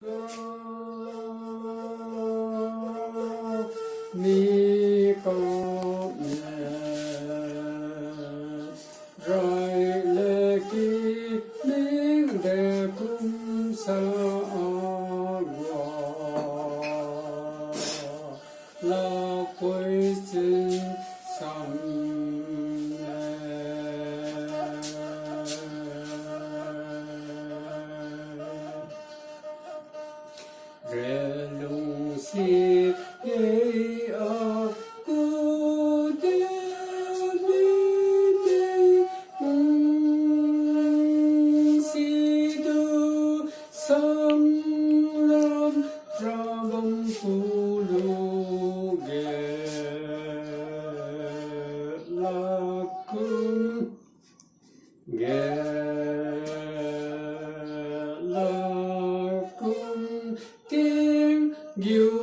mi có nhẹ rồi lệ kỳ linh đề cung sa la quấy xin sam re lung si ye a cu de ni de si du sam lam rabam pu lu ge la kum ge la kum tiếng yêu